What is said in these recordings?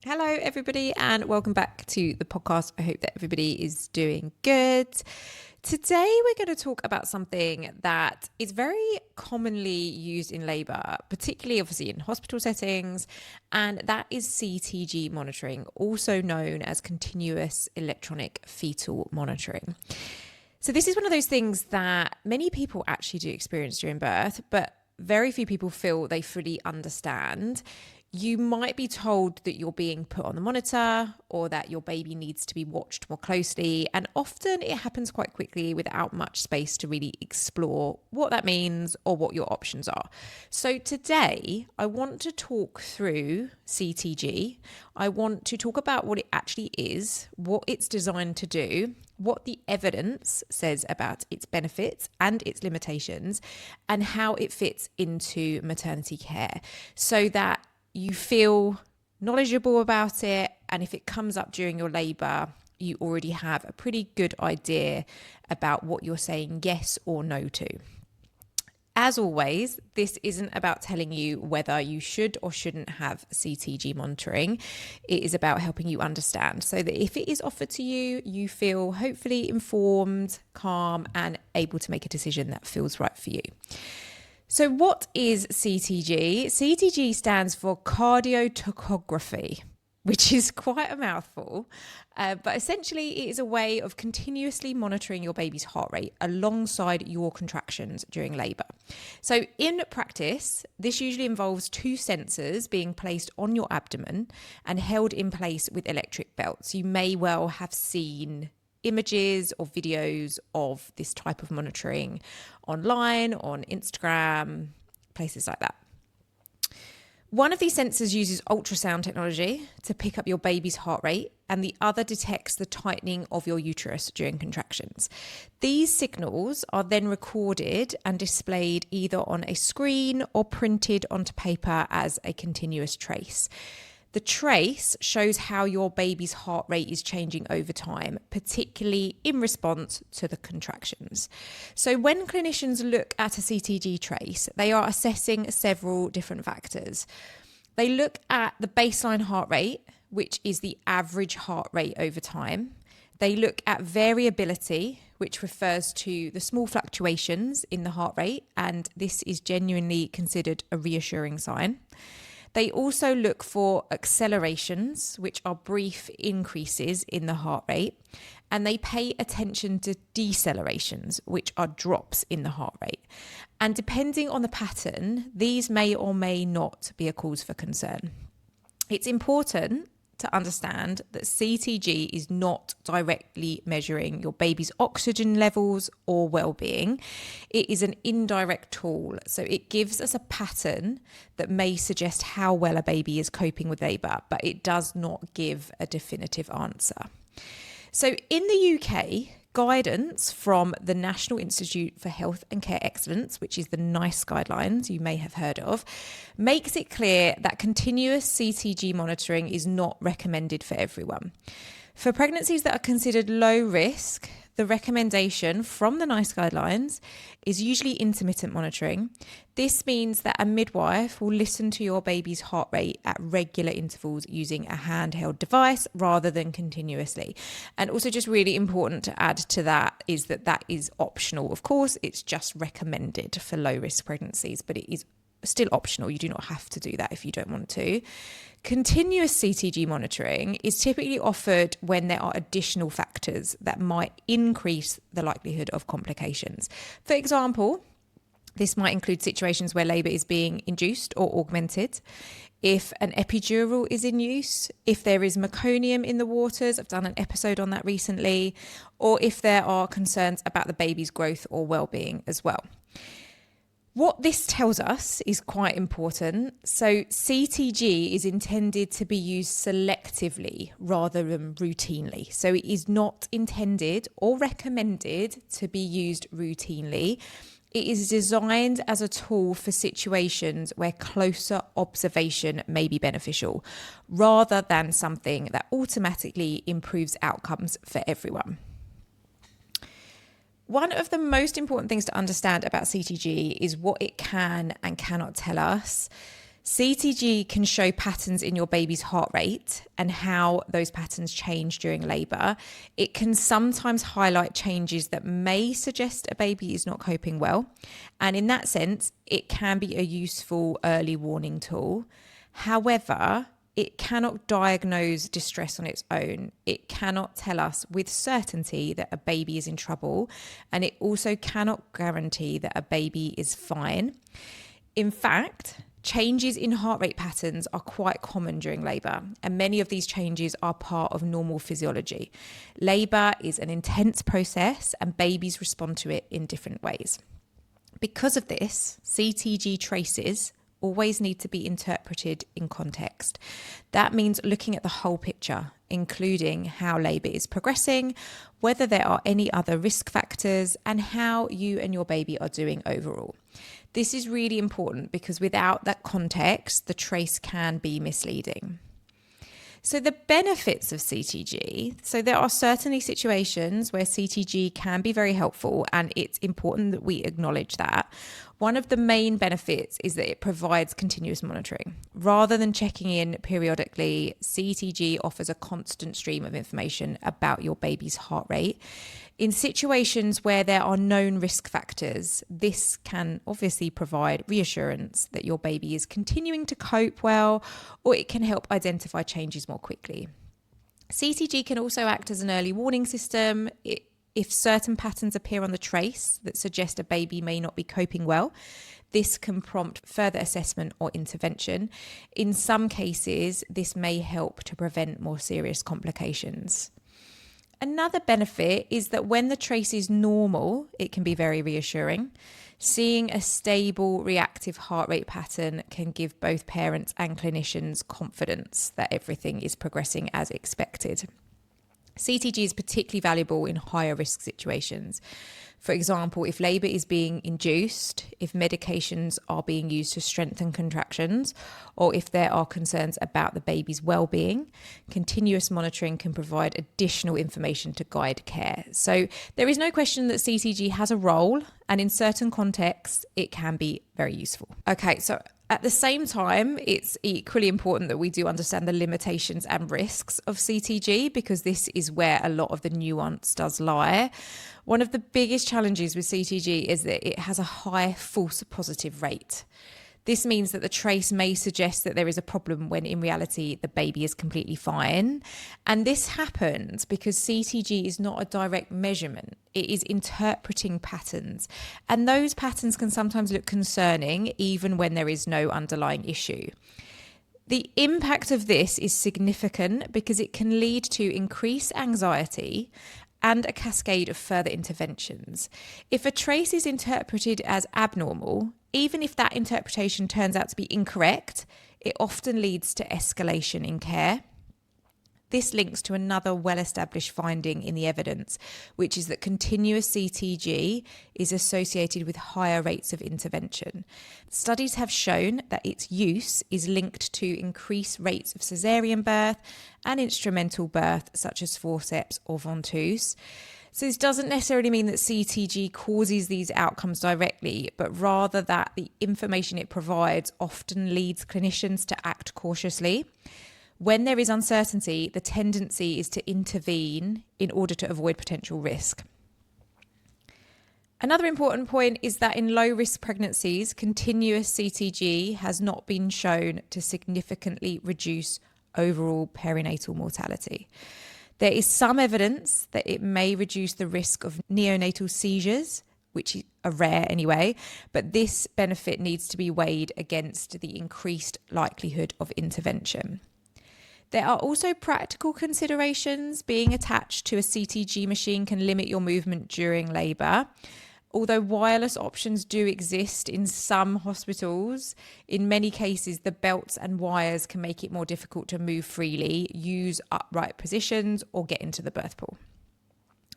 Hello, everybody, and welcome back to the podcast. I hope that everybody is doing good. Today, we're going to talk about something that is very commonly used in labour, particularly obviously in hospital settings, and that is CTG monitoring, also known as continuous electronic fetal monitoring. So this is one of those things that many people actually do experience during birth, but very few people feel they fully understand. You might be told that you're being put on the monitor or that your baby needs to be watched more closely, and often it happens quite quickly without much space to really explore what that means or what your options are. So today, I want to talk through CTG. I want to talk about what it actually is, what it's designed to do, what the evidence says about its benefits and its limitations, and how it fits into maternity care so that you feel knowledgeable about it, and if it comes up during your labour, you already have a pretty good idea about what you're saying yes or no to. As always, this isn't about telling you whether you should or shouldn't have CTG monitoring. It is about helping you understand so that if it is offered to you, you feel hopefully informed, calm, and able to make a decision that feels right for you. So what is CTG? CTG stands for Cardiotocography, which is quite a mouthful, but essentially it is a way of continuously monitoring your baby's heart rate alongside your contractions during labour. So in practice, this usually involves two sensors being placed on your abdomen and held in place with electric belts. You may well have seen images or videos of this type of monitoring online, on Instagram, places like that. One of these sensors uses ultrasound technology to pick up your baby's heart rate, and the other detects the tightening of your uterus during contractions. These signals are then recorded and displayed either on a screen or printed onto paper as a continuous trace. The trace shows how your baby's heart rate is changing over time, particularly in response to the contractions. So when clinicians look at a CTG trace, they are assessing several different factors. They look at the baseline heart rate, which is the average heart rate over time. They look at variability, which refers to the small fluctuations in the heart rate, and this is genuinely considered a reassuring sign. They also look for accelerations, which are brief increases in the heart rate, and they pay attention to decelerations, which are drops in the heart rate. And depending on the pattern, these may or may not be a cause for concern. It's important to understand that CTG is not directly measuring your baby's oxygen levels or well-being. It is an indirect tool, so it gives us a pattern that may suggest how well a baby is coping with labour, but it does not give a definitive answer. So in the UK, guidance from the National Institute for Health and Care Excellence, which is the NICE guidelines you may have heard of, makes it clear that continuous CTG monitoring is not recommended for everyone. For pregnancies that are considered low risk, the recommendation from the NICE guidelines is usually intermittent monitoring. This means that a midwife will listen to your baby's heart rate at regular intervals using a handheld device rather than continuously. And also just really important to add to that is that that is optional. Of course, it's just recommended for low risk pregnancies, but it is still optional. You do not have to do that if you don't want to. Continuous CTG monitoring is typically offered when there are additional factors that might increase the likelihood of complications. For example, this might include situations where labour is being induced or augmented, if an epidural is in use, if there is meconium in the waters, I've done an episode on that recently, or if there are concerns about the baby's growth or well-being as well. What this tells us is quite important. So CTG is intended to be used selectively rather than routinely. So it is not intended or recommended to be used routinely. It is designed as a tool for situations where closer observation may be beneficial, rather than something that automatically improves outcomes for everyone. One of the most important things to understand about CTG is what it can and cannot tell us. CTG can show patterns in your baby's heart rate and how those patterns change during labour. It can sometimes highlight changes that may suggest a baby is not coping well. And in that sense, it can be a useful early warning tool. However, it cannot diagnose distress on its own. It cannot tell us with certainty that a baby is in trouble, and it also cannot guarantee that a baby is fine. In fact, changes in heart rate patterns are quite common during labour, and many of these changes are part of normal physiology. Labour is an intense process, and babies respond to it in different ways. Because of this, CTG traces always need to be interpreted in context. That means looking at the whole picture, including how labour is progressing, whether there are any other risk factors, and how you and your baby are doing overall. This is really important because without that context, the trace can be misleading. So the benefits of CTG, so there are certainly situations where CTG can be very helpful, and it's important that we acknowledge that. One of the main benefits is that it provides continuous monitoring. Rather than checking in periodically, CTG offers a constant stream of information about your baby's heart rate. In situations where there are known risk factors, this can obviously provide reassurance that your baby is continuing to cope well, or it can help identify changes more quickly. CTG can also act as an early warning system. If certain patterns appear on the trace that suggest a baby may not be coping well, this can prompt further assessment or intervention. In some cases, this may help to prevent more serious complications. Another benefit is that when the trace is normal, it can be very reassuring. Seeing a stable reactive heart rate pattern can give both parents and clinicians confidence that everything is progressing as expected. CTG is particularly valuable in higher risk situations. For example, if labour is being induced, if medications are being used to strengthen contractions, or if there are concerns about the baby's well-being, continuous monitoring can provide additional information to guide care. So there is no question that CTG has a role, and in certain contexts, it can be very useful. Okay, so at the same time, it's equally important that we do understand the limitations and risks of CTG, because this is where a lot of the nuance does lie. One of the biggest challenges with CTG is that it has a high false positive rate. This means that the trace may suggest that there is a problem when in reality the baby is completely fine. And this happens because CTG is not a direct measurement. It is interpreting patterns. And those patterns can sometimes look concerning even when there is no underlying issue. The impact of this is significant because it can lead to increased anxiety and a cascade of further interventions. If a trace is interpreted as abnormal, even if that interpretation turns out to be incorrect, it often leads to escalation in care. This links to another well-established finding in the evidence, which is that continuous CTG is associated with higher rates of intervention. Studies have shown that its use is linked to increased rates of caesarean birth and instrumental birth, such as forceps or ventouse. So this doesn't necessarily mean that CTG causes these outcomes directly, but rather that the information it provides often leads clinicians to act cautiously. When there is uncertainty, the tendency is to intervene in order to avoid potential risk. Another important point is that in low-risk pregnancies, continuous CTG has not been shown to significantly reduce overall perinatal mortality. There is some evidence that it may reduce the risk of neonatal seizures, which are rare anyway, but this benefit needs to be weighed against the increased likelihood of intervention. There are also practical considerations. Being attached to a CTG machine can limit your movement during labour. Although wireless options do exist in some hospitals, in many cases the belts and wires can make it more difficult to move freely, use upright positions, or get into the birth pool.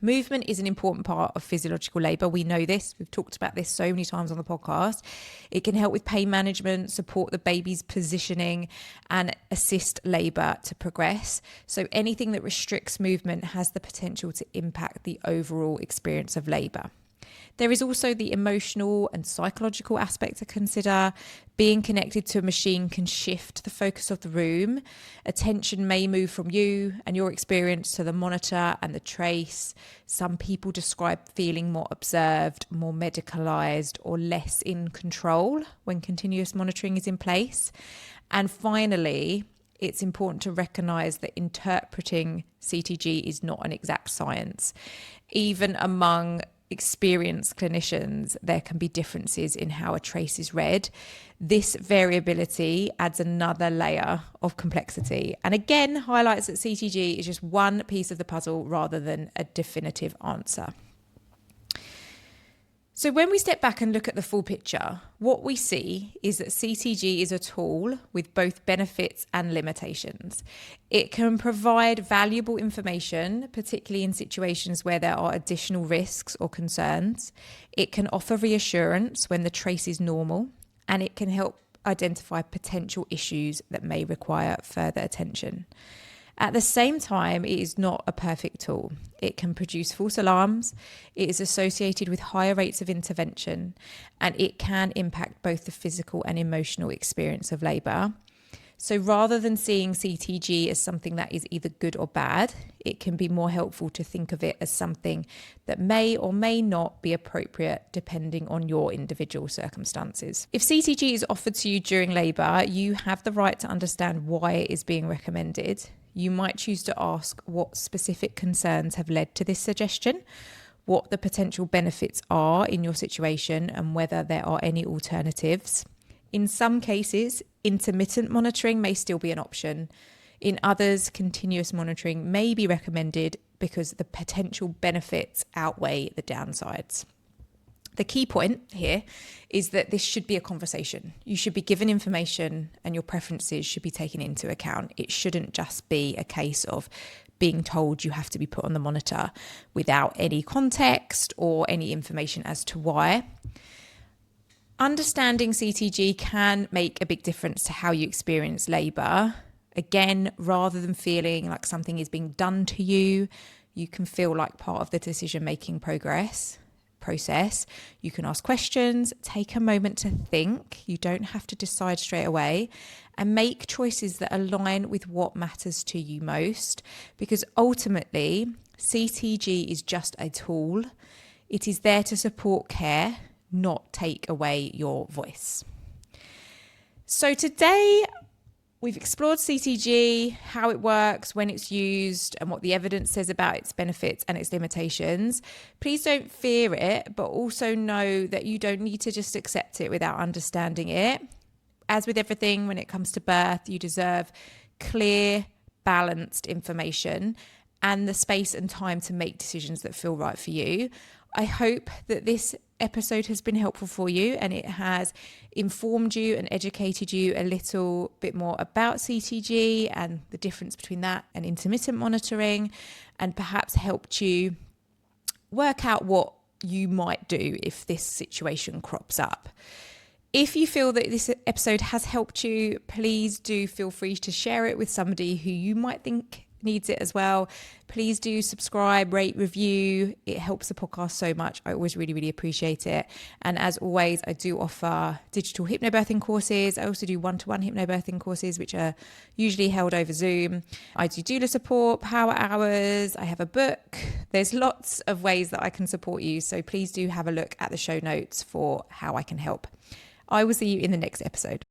Movement is an important part of physiological labour. We know this. We've talked about this so many times on the podcast. It can help with pain management, support the baby's positioning, and assist labour to progress. So anything that restricts movement has the potential to impact the overall experience of labour. There is also the emotional and psychological aspect to consider. Being connected to a machine can shift the focus of the room. Attention may move from you and your experience to the monitor and the trace. Some people describe feeling more observed, more medicalized, or less in control when continuous monitoring is in place. And finally, it's important to recognize that interpreting CTG is not an exact science. Even among experienced clinicians, there can be differences in how a trace is read. This variability adds another layer of complexity and again highlights that CTG is just one piece of the puzzle rather than a definitive answer. So when we step back and look at the full picture, what we see is that CTG is a tool with both benefits and limitations. It can provide valuable information, particularly in situations where there are additional risks or concerns. It can offer reassurance when the trace is normal, and it can help identify potential issues that may require further attention. At the same time, it is not a perfect tool. It can produce false alarms, it is associated with higher rates of intervention, and it can impact both the physical and emotional experience of labour. So rather than seeing CTG as something that is either good or bad, it can be more helpful to think of it as something that may or may not be appropriate depending on your individual circumstances. If CTG is offered to you during labour, you have the right to understand why it is being recommended. You might choose to ask what specific concerns have led to this suggestion, what the potential benefits are in your situation, and whether there are any alternatives. In some cases, intermittent monitoring may still be an option. In others, continuous monitoring may be recommended because the potential benefits outweigh the downsides. The key point here is that this should be a conversation. You should be given information and your preferences should be taken into account. It shouldn't just be a case of being told you have to be put on the monitor without any context or any information as to why. Understanding CTG can make a big difference to how you experience labour. Again, rather than feeling like something is being done to you, you can feel like part of the decision-making process. You can ask questions, take a moment to think. You don't have to decide straight away, and make choices that align with what matters to you most, because ultimately CTG is just a tool. It is there to support care, not take away your voice. So today we've explored CTG, how it works, when it's used, and what the evidence says about its benefits and its limitations. Please don't fear it, but also know that you don't need to just accept it without understanding it. As with everything, when it comes to birth, you deserve clear, balanced information and the space and time to make decisions that feel right for you. I hope that this episode has been helpful for you and it has informed you and educated you a little bit more about CTG and the difference between that and intermittent monitoring, and perhaps helped you work out what you might do if this situation crops up. If you feel that this episode has helped you, please do feel free to share it with somebody who you might think needs it as well. Please do subscribe, rate, review. It helps the podcast so much. I always really, really appreciate it. And as always, I do offer digital hypnobirthing courses. I also do one-to-one hypnobirthing courses, which are usually held over Zoom. I do doula support, power hours. I have a book. There's lots of ways that I can support you. So please do have a look at the show notes for how I can help. I will see you in the next episode.